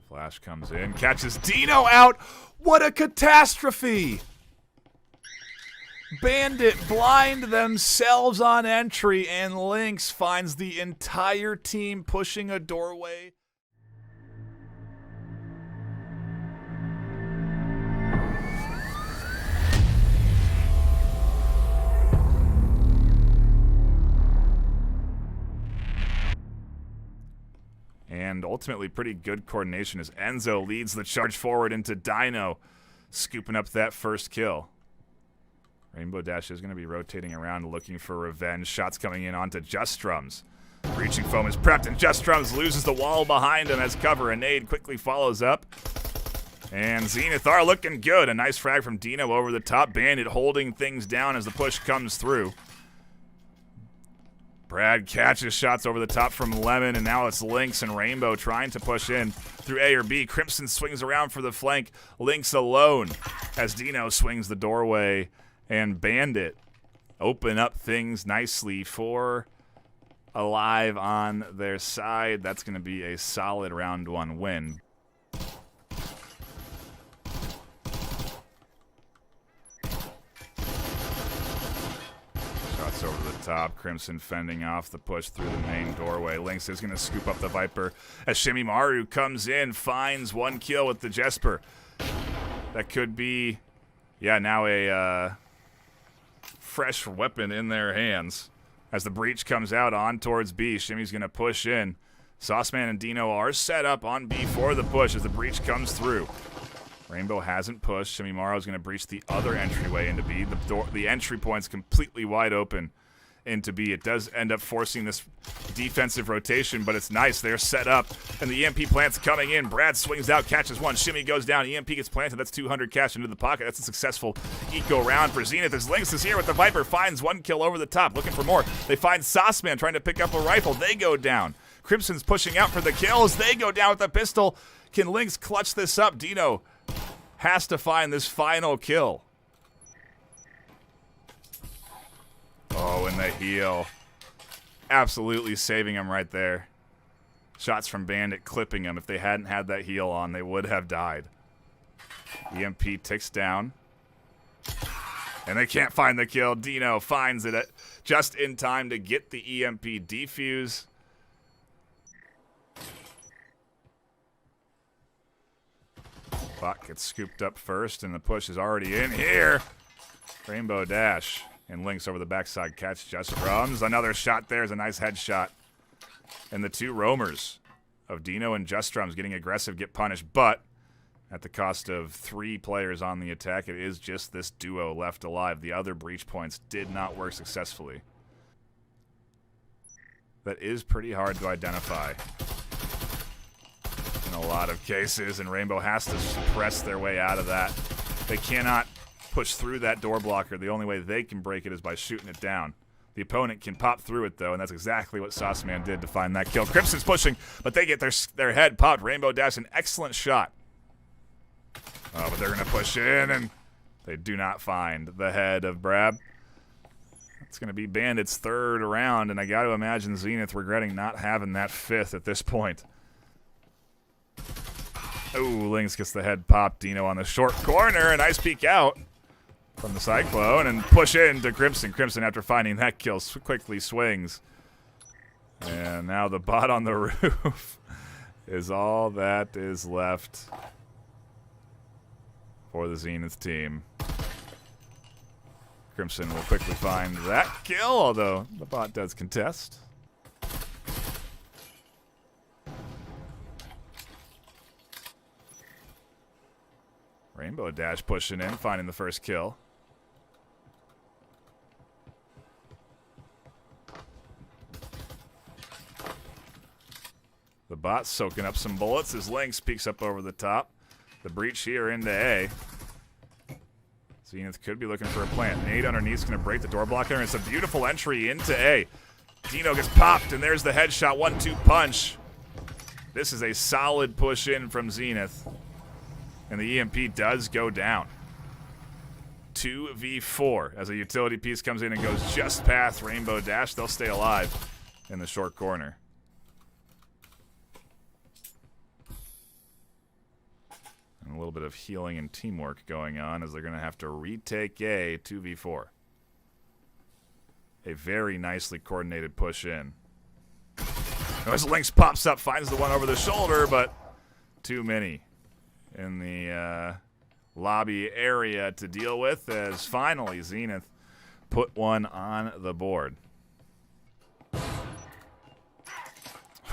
Flash comes in, catches Dino out. What a catastrophe! Bndt blind themselves on entry, and Lynx finds the entire team pushing a doorway. And ultimately pretty good coordination as Enzo leads the charge forward into Dino, scooping up that first kill. Rainbow Dash is going to be rotating around looking for revenge. Shots coming in onto Just Drums. Breaching Foam is prepped, and Just Drums loses the wall behind him as cover. A nade quickly follows up. And Zenith are looking good. A nice frag from Dino over the top. Bndt holding things down as the push comes through. Brad catches shots over the top from Lemon, and now it's Lynx and Rainbow trying to push in through A or B. Crimson swings around for the flank. Lynx alone as Dino swings the doorway, and Bndt open up things nicely for Alive on their side. That's going to be a solid round one win. Shots over the top. Crimson fending off the push through the main doorway. Lynx is going to scoop up the Viper as Shimmy Maru comes in, finds one kill with the Jesper. That could be, yeah, now a fresh weapon in their hands. As the breach comes out on towards B, Shimmy's going to push in. Sauceman and Dino are set up on B for the push as the breach comes through. Rainbow hasn't pushed. Shimmy Maru's going to breach the other entryway into B. The entry point's completely wide open into B. It does end up forcing this defensive rotation, but it's nice. They're set up, and the EMP plant's coming in. Brad swings out, catches one. Shimmy goes down. EMP gets planted. That's 200 cash into the pocket. That's a successful eco round for Zenith. As Lynx is here with the Viper, finds one kill over the top, looking for more. They find Sauceman trying to pick up a rifle. They go down. Crimson's pushing out for the kills. They go down with a pistol. Can Lynx clutch this up? Dino has to find this final kill. Oh, and the heal. Absolutely saving him right there. Shots from Bndt clipping him. If they hadn't had that heal on, they would have died. EMP ticks down. And they can't find the kill. Dino finds it just in time to get the EMP defuse. Bot gets scooped up first, and the push is already in here. Rainbow Dash. And Lynx over the backside catch Just Drums. Another shot there is a nice headshot. And the two roamers of Dino and Just Drums getting aggressive get punished, but at the cost of 3 players on the attack, it is just this duo left alive. The other breach points did not work successfully. That is pretty hard to identify in a lot of cases, and Rainbow has to suppress their way out of that. They cannot push through that door blocker. The only way they can break it is by shooting it down. The opponent can pop through it, though, and that's exactly what Sauceman did to find that kill. Crimson's pushing, but they get their head popped. Rainbow Dash, an excellent shot. Oh, but they're going to push in, and they do not find the head of Brab. It's going to be Bandit's third round, and I got to imagine Zenith regretting not having that 5th at this point. Oh, Lynx gets the head popped. Dino on the short corner, a nice peek out from the Cyclone, and push into Crimson. Crimson, after finding that kill, quickly swings. And now the bot on the roof is all that is left for the Zenith team. Crimson will quickly find that kill, although the bot does contest. Rainbow Dash pushing in, finding the first kill. The bot's soaking up some bullets as Lynx peeks up over the top. The breach here into A. Zenith could be looking for a plant. Nade underneath is going to break the door blocker, and it's a beautiful entry into A. Dino gets popped, and there's the headshot. 1-2 punch. This is a solid push in from Zenith. And the EMP does go down. 2v4 as a utility piece comes in and goes just past Rainbow Dash. They'll stay alive in the short corner. bit of healing and teamwork going on as they're going to have to retake A 2v4. A very nicely coordinated push in. As Lynx pops up, finds the one over the shoulder, but too many in the lobby area to deal with as finally Zenith put one on the board.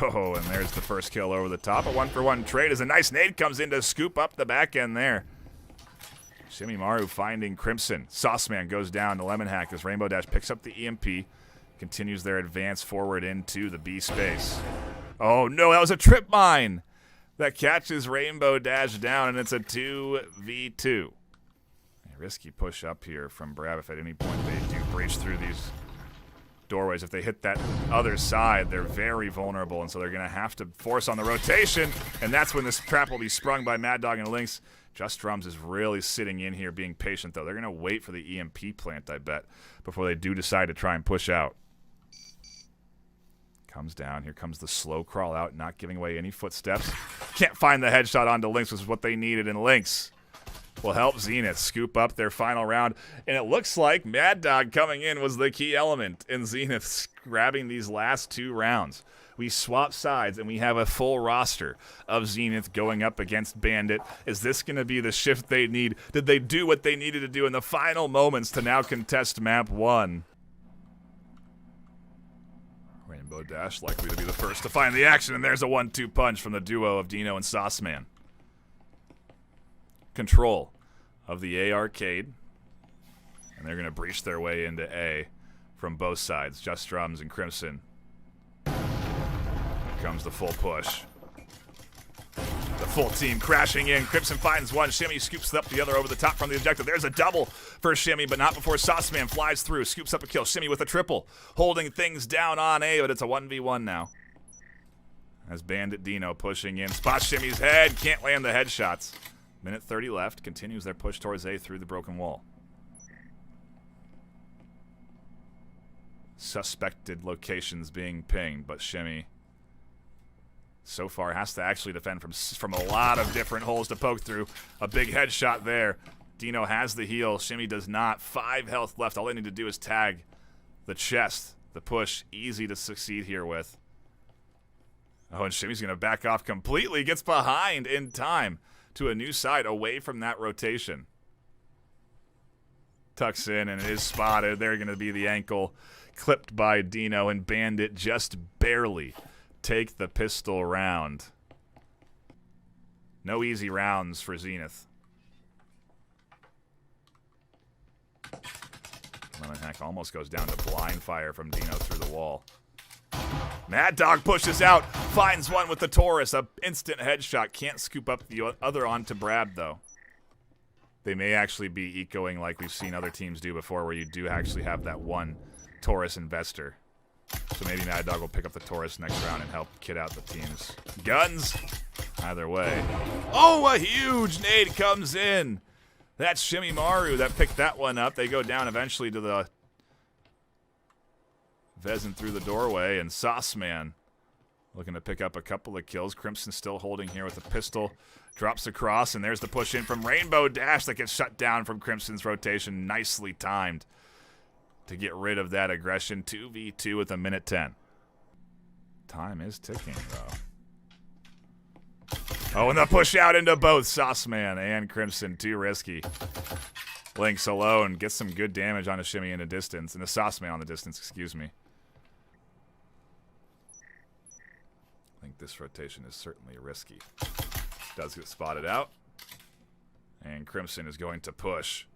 Oh, and there's the first kill over the top. A 1-for-1 trade as a nice nade comes in to scoop up the back end there. Shimmy Maru finding Crimson. Sauceman goes down to Lemon Hack as Rainbow Dash picks up the EMP. Continues their advance forward into the B space. Oh no, that was a trip mine that catches Rainbow Dash down, and it's a 2v2. A risky push up here from Brab if at any point they do breach through these doorways. If they hit that other side, they're very vulnerable, and so they're going to have to force on the rotation, and that's when this trap will be sprung by Mad Dog and Lynx. Just Drums is really sitting in here being patient, though. They're going to wait for the EMP plant, I bet, before they do decide to try and push out. Comes down. Here comes the slow crawl out, not giving away any footsteps. Can't find the headshot onto Lynx, which is what they needed, and Lynx will help Zenith scoop up their final round. And it looks like Mad Dog coming in was the key element in Zenith grabbing these last 2 rounds. We swap sides, and we have a full roster of Zenith going up against Bandit. Is this going to be the shift they need? Did they do what they needed to do in the final moments to now contest map 1? Rainbow Dash likely to be the first to find the action, and there's a 1-2 punch from the duo of Dino and Sauceman. Control of the A arcade, and they're going to breach their way into A from both sides. Just Drums and Crimson. Here comes the full push. The full team crashing in. Crimson finds one. Shimmy scoops up the other over the top from the objective. There's a double for Shimmy, but not before Sauceman flies through. Scoops up a kill. Shimmy with a triple. Holding things down on A, but it's a 1v1 now. As Bandit Dino pushing in. Spots Shimmy's head. Can't land the headshots. Minute 30 left. Continues their push towards A through the broken wall. Suspected locations being pinged, but Shimmy so far has to actually defend from a lot of different holes to poke through. A big headshot there. Dino has the heal. Shimmy does not. 5 health left. All they need to do is tag the chest. The push. Easy to succeed here with. Oh, and Shimmy's going to back off completely. Gets behind in time to a new side away from that rotation. Tucks in and is spotted. They're going to be the ankle clipped by Dino, and Bandit just barely take the pistol round. No easy rounds for Zenith. Lemon Hack almost goes down to blind fire from Dino through the wall. Mad Dog pushes out, finds one with the Taurus, a instant headshot. Can't scoop up the other onto Brab, though. They may actually be ecoing like we've seen other teams do before, where you do actually have that one Taurus investor. So maybe Mad Dog will pick up the Taurus next round and help kid out the team's guns. Either way. Oh, a huge nade comes in. That's Shimmy Maru that picked that one up. They go down eventually to the Vezin through the doorway, and Sauceman looking to pick up a couple of kills. Crimson still holding here with a pistol. Drops across, and there's the push in from Rainbow Dash that gets shut down from Crimson's rotation. Nicely timed to get rid of that aggression. 2v2 with a minute 10. Time is ticking, though. Oh, and the push out into both Sauceman and Crimson. Too risky. Lynx alone gets some good damage on a Shimmy in the distance, and a Sauceman on the distance, excuse me. I think this rotation is certainly risky. Does get spotted out. And Crimson is going to push.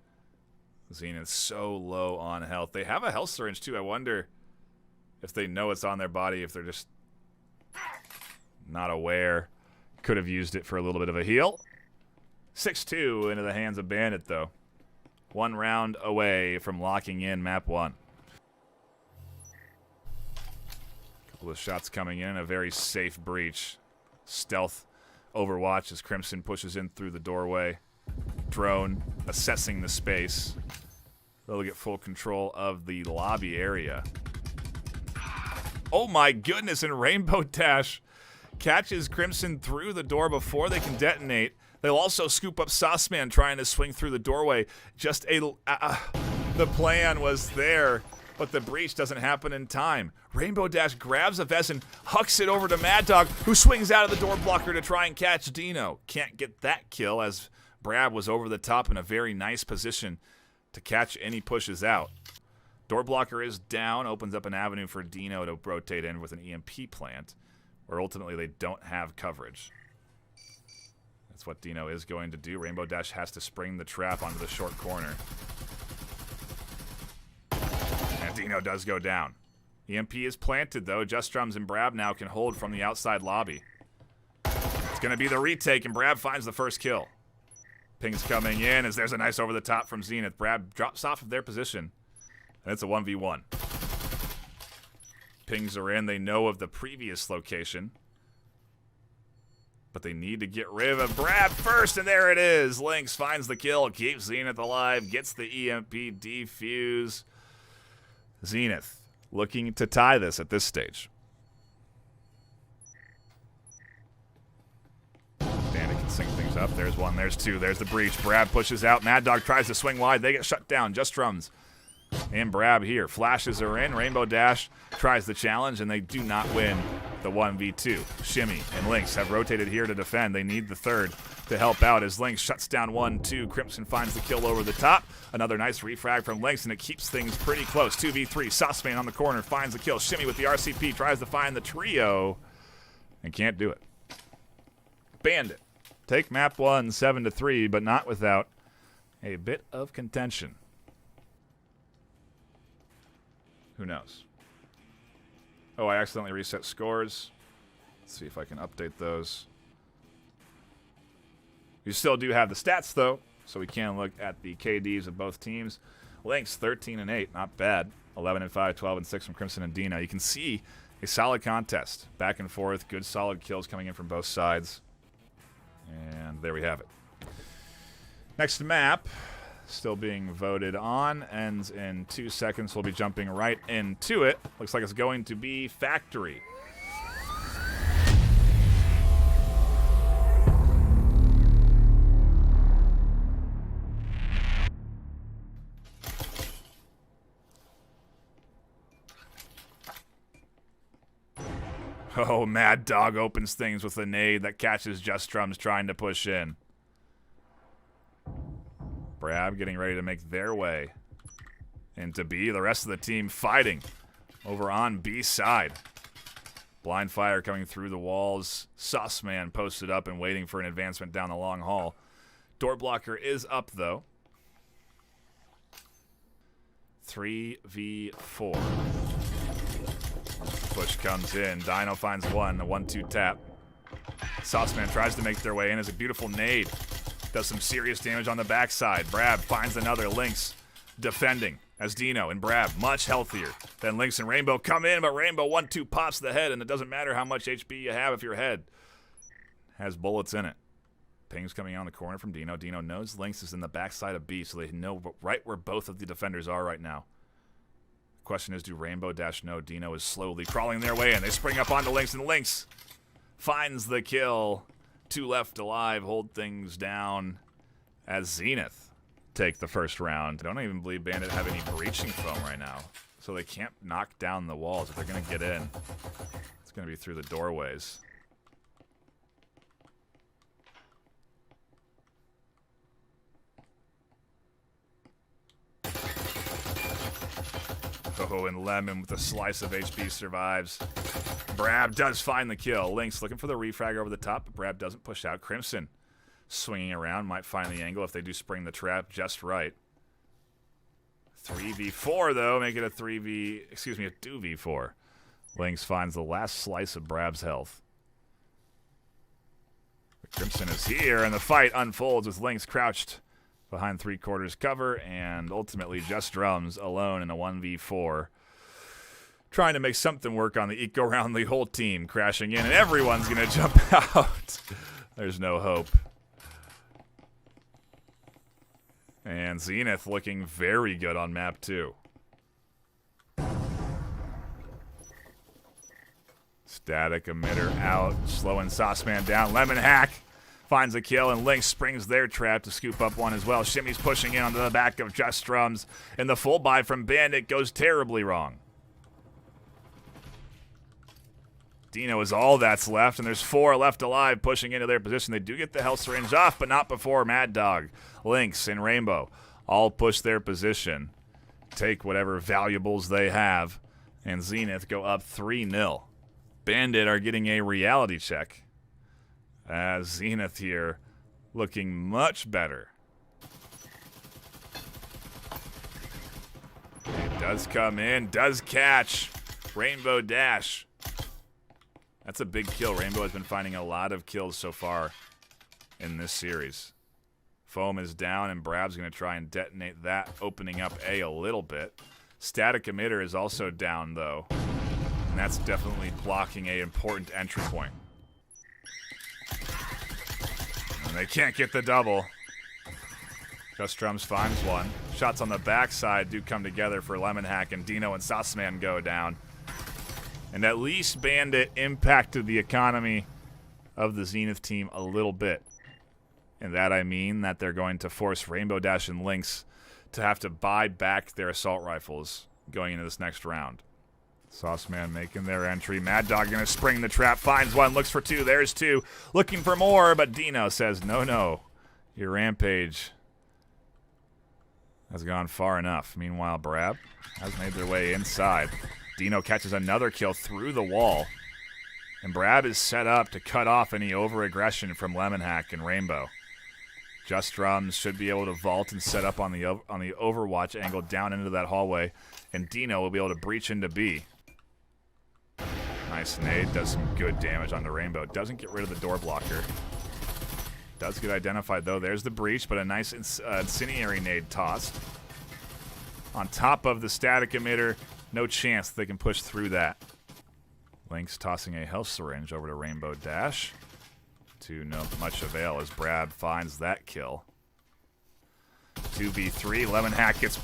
Zenith's so low on health. They have a health syringe, too. I wonder if they know it's on their body, if they're just not aware. Could have used it for a little bit of a heal. 6-2 into the hands of Bandit, though. 1 round away from locking in map 1. Couple of shots coming in. A very safe breach. Stealth overwatch as Crimson pushes in through the doorway. Drone assessing the space. They'll get full control of the lobby area. Oh my goodness, and Rainbow Dash catches Crimson through the door before they can detonate. They'll also scoop up Sauceman trying to swing through the doorway. Just the plan was there, but the breach doesn't happen in time. Rainbow Dash grabs a vest and hucks it over to Mad Dog, who swings out of the door blocker to try and catch Dino. Can't get that kill as Brab was over the top in a very nice position to catch any pushes out. Door blocker is down, opens up an avenue for Dino to rotate in with an EMP plant, where ultimately they don't have coverage. That's what Dino is going to do. Rainbow Dash has to spring the trap onto the short corner. And Dino does go down. EMP is planted, though. Just Drums and Brab now can hold from the outside lobby. It's going to be the retake, and Brab finds the first kill. Ping's coming in as there's a nice over the top from Zenith. Brab drops off of their position, and it's a 1v1. Pings are in. They know of the previous location, but they need to get rid of Brab first, and there it is. Lynx finds the kill, keeps Zenith alive, gets the EMP defuse. Zenith looking to tie this at this stage. Bndt can sync things up. There's one, there's two, there's the breach. Brab pushes out. Mad Dog tries to swing wide. They get shut down. Just Drums and Brab here. Flashes are in. Rainbow Dash tries the challenge, and they do not win the 1v2. Shimmy and Lynx have rotated here to defend. They need the third to help out as Lynx shuts down 1-2. Crimson finds the kill over the top. Another nice refrag from Lynx, and it keeps things pretty close. 2v3. Sauceman on the corner finds the kill. Shimmy with the RCP tries to find the trio and can't do it. Bndt take map 1 7-3, but not without a bit of contention. Who knows? Oh, I accidentally reset scores. Let's see if I can update those. We still do have the stats, though, so we can look at the KDs of both teams. Lynx, 13-8, not bad. 11-5, 12-6 from Crimson and Dino. You can see a solid contest. Back and forth, good solid kills coming in from both sides. And there we have it. Next map, still being voted on, ends in 2 seconds. We'll be jumping right into it. Looks like it's going to be Factory. Oh, Mad Dog opens things with a nade that catches Just Drums trying to push in. Brab getting ready to make their way into B. The rest of the team fighting over on B side. Blind fire coming through the walls. Sauceman posted up and waiting for an advancement down the long hall. Door blocker is up, though. 3v4. Push comes in. Dino finds one. A 1-2 tap. Sauceman tries to make their way in as a beautiful nade. Does some serious damage on the backside. Brab finds another. Lynx defending as Dino and Brab much healthier than Lynx and Rainbow come in, but Rainbow 1-2 pops the head, and it doesn't matter how much HP you have if your head has bullets in it. Ping's coming out on the corner from Dino. Dino knows Lynx is in the backside of B, so they know right where both of the defenders are right now. Question is, do Rainbow Dash know Dino is slowly crawling their way in? They spring up onto Lynx, and Lynx finds the kill. 2 left alive, hold things down as Zenith take the first round. I don't even believe Bndt have any breaching foam right now, so they can't knock down the walls. If they're going to get in, it's going to be through the doorways. Oh, and Lemon with a slice of HP survives. Brab does find the kill. Lynx looking for the refrag over the top, but Brab doesn't push out. Crimson swinging around, might find the angle if they do spring the trap just right. 3v4, though, make it a 2v4. Lynx finds the last slice of Brab's health. But Crimson is here, and the fight unfolds with Lynx crouched behind 3/4 cover, and ultimately Just Drums alone in a 1v4. Trying to make something work on the eco round, the whole team crashing in, and everyone's going to jump out. There's no hope. And Zenith looking very good on map 2. Static emitter out, slowing Sauceman down. Lemon Hack finds a kill, and Lynx springs their trap to scoop up one as well. Shimmy's pushing in onto the back of Just Drums, and the full buy from Bandit goes terribly wrong. Dino is all that's left, and there's 4 left alive pushing into their position. They do get the health syringe off, but not before Mad Dog, Lynx, and Rainbow all push their position, take whatever valuables they have, and Zenith go up 3-0. Bandit are getting a reality check, as Zenith here looking much better. It does come in, does catch. Rainbow Dash. That's a big kill. Rainbow has been finding a lot of kills so far in this series. Foam is down, and Brab's going to try and detonate that, opening up A little bit. Static emitter is also down, though, and that's definitely blocking an important entry point. And they can't get the double. Just Drums finds one. Shots on the backside do come together for Lemon Hack, and Dino and Sauceman go down. And at least Bandit impacted the economy of the Zenith team a little bit. And that I mean that they're going to force Rainbow Dash and Lynx to have to buy back their assault rifles going into this next round. Sauceman making their entry. Mad Dog going to spring the trap. Finds one. Looks for 2. There's 2. Looking for more, but Dino says, no, no. Your rampage has gone far enough. Meanwhile, Brab has made their way inside. Dino catches another kill through the wall. And Brab is set up to cut off any over-aggression from Lemon Hack and Rainbow. Just Drums should be able to vault and set up on the Overwatch angle down into that hallway. And Dino will be able to breach into B. Nice nade. Does some good damage on the Rainbow. Doesn't get rid of the door blocker. Does get identified, though. There's the breach, but a nice incendiary nade tossed. On top of the static emitter. No chance that they can push through that. Lynx tossing a health syringe over to Rainbow Dash. To no much avail as Brab finds that kill. 2v3. Lemon Hack gets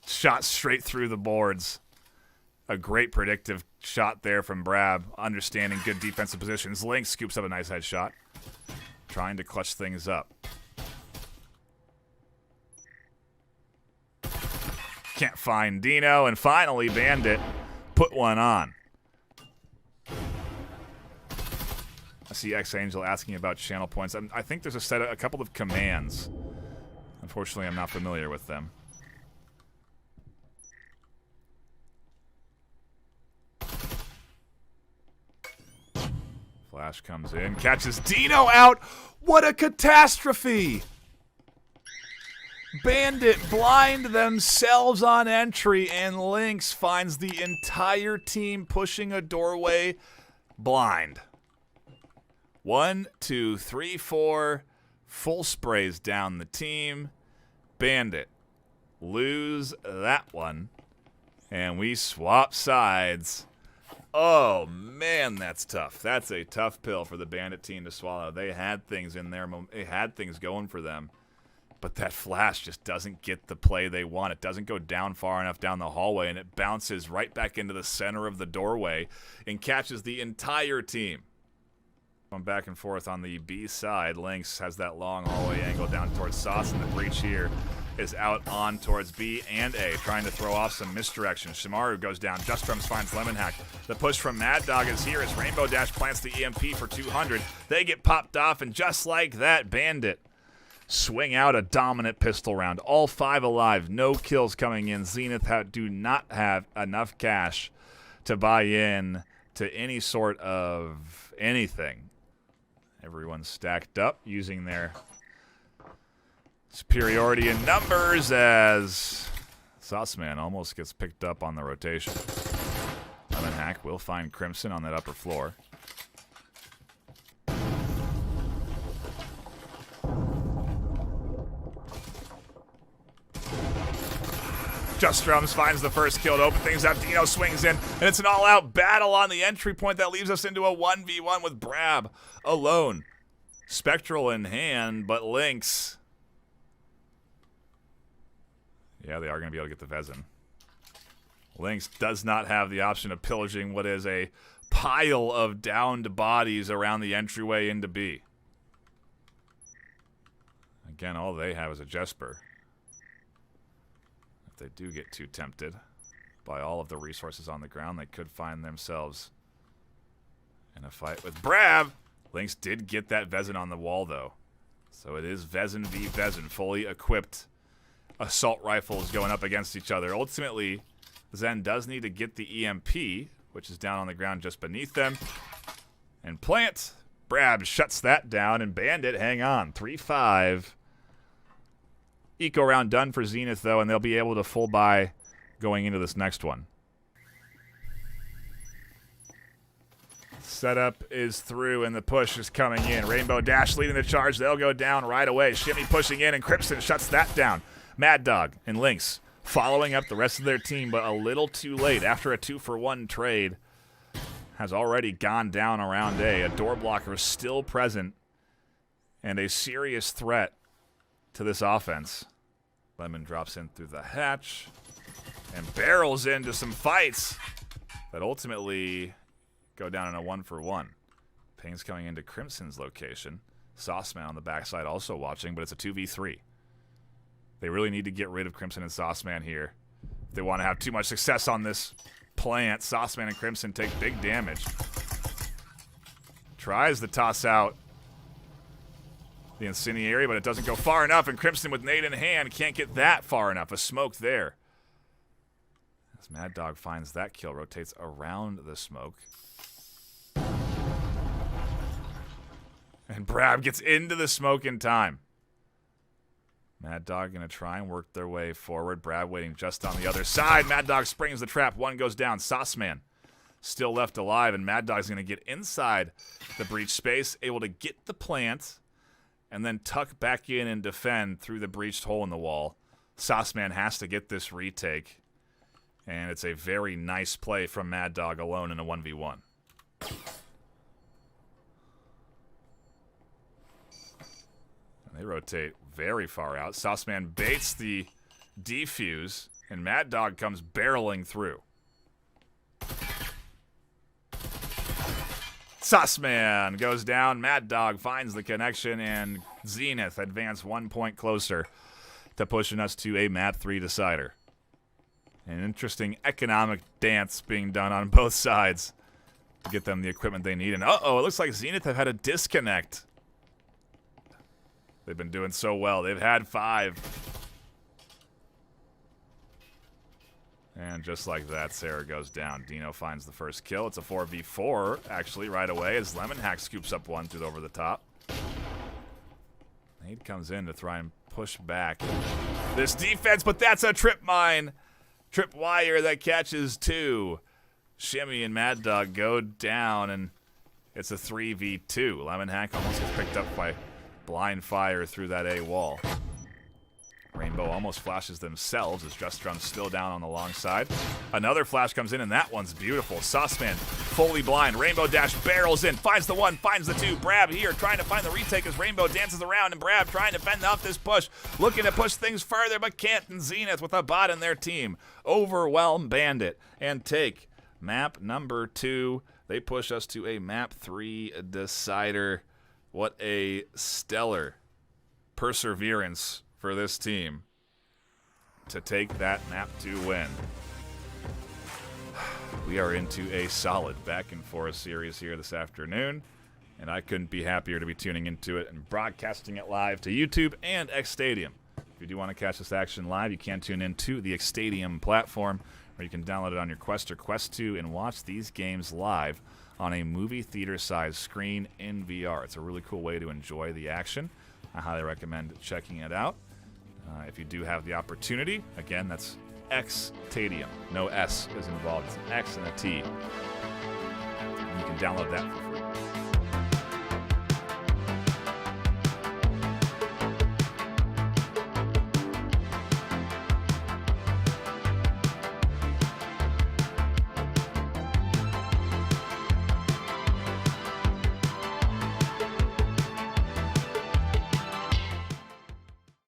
shot straight through the boards. A great predictive shot there from Brab. Understanding good defensive positions. Lynx scoops up a nice headshot. Trying to clutch things up. Can't find Dino, and finally Bandit put one on. I see X-Angel asking about channel points. I think there's a couple of commands. Unfortunately, I'm not familiar with them. Flash comes in, catches Dino out. What a catastrophe! Bandit blind themselves on entry, and Lynx finds the entire team pushing a doorway blind. 1, 2, 3, 4. Full sprays down the team. Bandit lose that one, and we swap sides. Oh, man, that's tough. That's a tough pill for the Bandit team to swallow. They had things in there. They had things going for them. But that flash just doesn't get the play they want. It doesn't go down far enough down the hallway, and it bounces right back into the center of the doorway and catches the entire team. Going back and forth on the B side. Lynx has that long hallway angle down towards Sauce, and the breach here is out on towards B and A, trying to throw off some misdirection. Shimaru goes down. Just Drums finds Lemon Hack. The push from Mad Dog is here as Rainbow Dash plants the EMP for 200. They get popped off, and just like that, Bandit swing out a dominant pistol round. All 5 alive. No kills coming in. Zenith do not have enough cash to buy in to any sort of anything. Everyone's stacked up using their superiority in numbers as Sauceman almost gets picked up on the rotation. Lemon Hack will find Crimson on that upper floor. Just Drums finds the first kill to open things up. Dino swings in, and it's an all-out battle on the entry point that leaves us into a 1v1 with Brab alone. Spectral in hand, but Lynx. Yeah, they are going to be able to get the Vezin. Lynx does not have the option of pillaging what is a pile of downed bodies around the entryway into B. Again, all they have is a Jesper. If they do get too tempted by all of the resources on the ground, they could find themselves in a fight with Brav. Lynx did get that Vezin on the wall, though. So it is Vezin v. Vezin, fully equipped assault rifles going up against each other. Ultimately, Zen does need to get the EMP, which is down on the ground just beneath them, and plant. Brab shuts that down, and Bndt, hang on, 3-5. Eco round done for Zenith, though, and they'll be able to full buy going into this next one. Setup is through, and the push is coming in. Rainbow Dash leading the charge. They'll go down right away. Shimmy pushing in, and Crimson shuts that down. Mad Dog and Lynx following up the rest of their team, but a little too late. After a 2-for-1 trade has already gone down around A. A door blocker is still present and a serious threat to this offense. Lemon drops in through the hatch and barrels into some fights that ultimately go down in a 1-for-1. Payne's coming into Crimson's location. Sauceman on the backside also watching, but it's a 2v3. They really need to get rid of Crimson and Sauceman here. If they want to have too much success on this plant, Sauceman and Crimson take big damage. Tries to toss out the incendiary, but it doesn't go far enough, and Crimson with nade in hand can't get that far enough. A smoke there. As Mad Dog finds that kill, rotates around the smoke. And Brab gets into the smoke in time. Mad Dog going to try and work their way forward. Brab waiting just on the other side. Mad Dog springs the trap. One goes down. Sauceman still left alive, and Mad Dog's going to get inside the breach space, able to get the plant, and then tuck back in and defend through the breached hole in the wall. Sauceman has to get this retake, and it's a very nice play from Mad Dog alone in a 1v1. They rotate very far out. Sauceman baits the defuse, and Mad Dog comes barreling through. Sauceman goes down. Mad Dog finds the connection, and Zenith advance 1 point closer to pushing us to a map 3 decider. An interesting economic dance being done on both sides to get them the equipment they need. And uh-oh, it looks like Zenith have had a disconnect. They've been doing so well. They've had 5. And just like that, Sarah goes down. Dino finds the first kill. It's a 4v4, actually, right away, as Lemon Hack scoops up one through over the top. Nade comes in to try and push back this defense, but that's a trip mine. Trip wire that catches 2. Shimmy and Mad Dog go down, and it's a 3v2. Lemon Hack almost gets picked up by blind fire through that A wall. Rainbow almost flashes themselves as Justron's still down on the long side. Another flash comes in, and that one's beautiful. Sauceman fully blind. Rainbow Dash barrels in, finds the 1, finds the 2. Brab here trying to find the retake as Rainbow dances around, and Brab trying to fend off this push. Looking to push things further, but can't. And Zenith with a bot in their team overwhelm Bndt and take map number 2. They push us to a map 3 decider. What a stellar perseverance for this team to take that map 2 win. We are into a solid back and forth series here this afternoon, and I couldn't be happier to be tuning into it and broadcasting it live to YouTube and X Stadium. If you do want to catch this action live, you can tune in to the X Stadium platform, or you can download it on your Quest or Quest 2 and watch these games live on a movie theater-sized screen in VR. It's a really cool way to enjoy the action. I highly recommend checking it out. If you do have the opportunity, again, that's X Stadium. No S is involved. It's an X and a T. And you can download that for free.